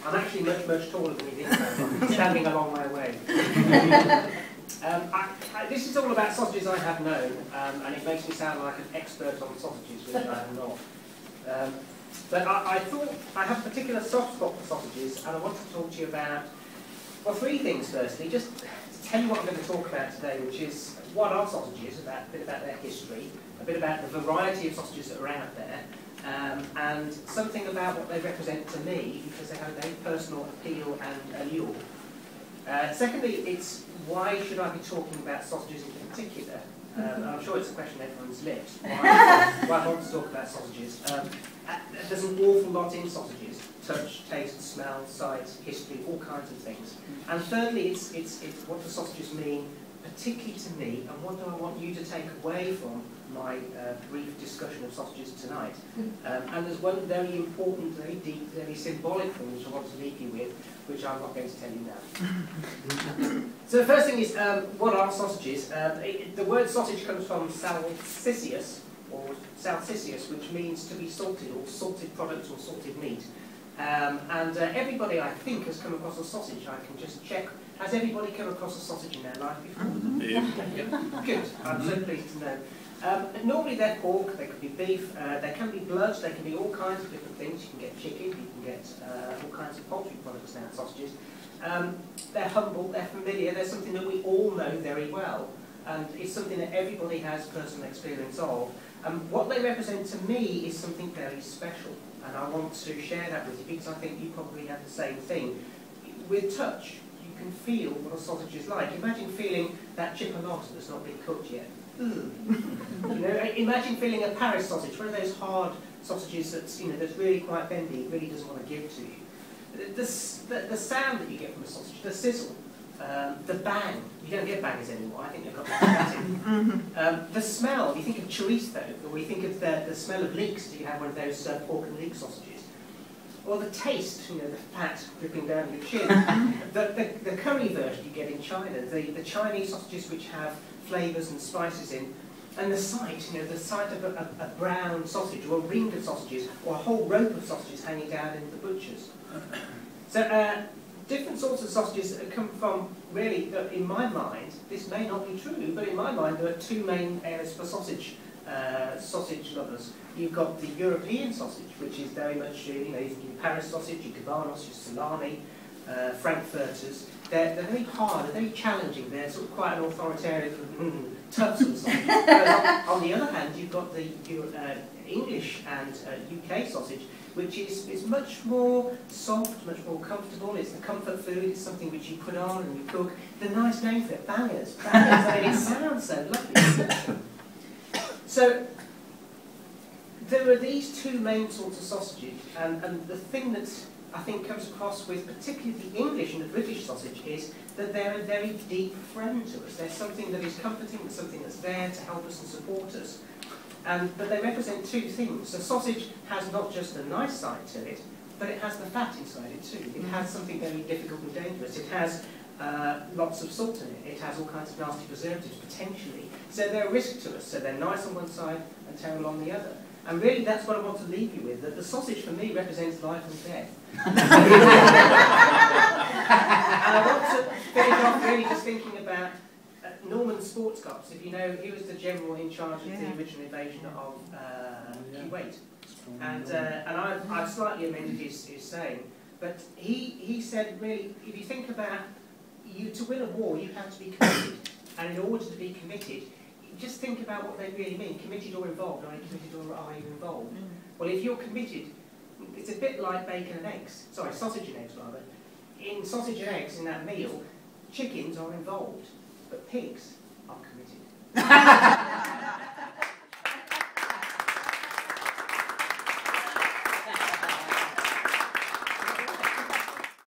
I'm actually much, much taller than you think. I'm standing along my way. This is all about sausages I have known, and it makes me sound like an expert on sausages, which I am not. But I thought I have a particular soft spot for sausages, and I want to talk to you about, well, three things firstly. Just to tell you what I'm going to talk about today, which is what are sausages, a bit about their history, a bit about the variety of sausages that are out there, and something about what they represent to me, because they have a very personal appeal and allure. Secondly, it's why should I be talking about sausages in particular? I'm sure it's a question on everyone's lips. Why I want to talk about sausages? There's an awful lot in sausages: touch, taste, smell, sight, history, all kinds of things. And thirdly, it's what do sausages mean, particularly to me, and what do I want you to take away from my brief discussion of sausages tonight. And there's one very important, very deep, very symbolic thing which I want to leave you with, which I'm not going to tell you now. So the first thing is, what are sausages? The word sausage comes from salsicius, which means to be salted, or salted product, or salted meat. And everybody, I think, has come across a sausage. I can just check. Has everybody come across a sausage in their life before? Yeah. Good. I'm so pleased to know. Normally they're pork, they could be beef, they can be blood, they can be all kinds of different things. You can get chicken, you can get all kinds of poultry products now, sausages. They're humble, they're familiar, they're something that we all know very well. And it's something that everybody has personal experience of. What they represent to me is something very special. And I want to share that with you because I think you probably have the same thing. With touch, you can feel what a sausage is like. Imagine feeling that chipolata that's not been cooked yet. You know, imagine feeling a Paris sausage, one of those hard sausages that's, that's really quite bendy, it really doesn't want to give to you. The sound that you get from a sausage, the sizzle, the bang, you don't get bangers anymore, I think they've got that in. The smell, you think of chorizo, or you think of the smell of leeks, do you have one of those pork and leek sausages? Or the taste, the fat dripping down your chin. the curry version you get in China, the Chinese sausages which have flavours and spices in, and the sight, the sight of a brown sausage, or a ring of sausages, or a whole rope of sausages hanging down in the butchers. So different sorts of sausages that come from, really, in my mind, this may not be true, but in my mind there are two main areas for sausage lovers. You've got the European sausage, which is very much, you think of Paris sausage, your Cabanos, your salami, Frankfurters. They're very hard, they're very challenging, they're sort of quite an authoritarian, tough sort of sausage. But on the other hand, you've got the English and UK sausage, which is much more soft, much more comfortable. It's the comfort food, it's something which you put on and you cook. The nice name for it, bangers. I mean, it sounds so lovely. So, there are these two main sorts of sausages, and the thing that I think comes across with particularly the English and the British sausage is that they're a very deep friend to us. They're something that is comforting, it's something that's there to help us and support us. But they represent two things. The sausage has not just a nice side to it, but it has the fat inside it too. It has something very difficult and dangerous. It has lots of salt in it. It has all kinds of nasty preservatives, potentially. So they're a risk to us. So they're nice on one side and terrible on the other. And really, that's what I want to leave you with, that the sausage for me represents life and death. And I want to finish off really just thinking about Norman Sportscops. If you know, he was the general in charge of the original invasion of Kuwait. And I've slightly amended his saying, but he said, really, if you think about, to win a war, you have to be committed. And in order to be committed, just think about what they really mean, committed or involved. Are you committed or are you involved? Well, if you're committed, it's a bit like bacon and eggs. Sorry, sausage and eggs, rather. In sausage and eggs, in that meal, chickens are involved, but pigs are committed.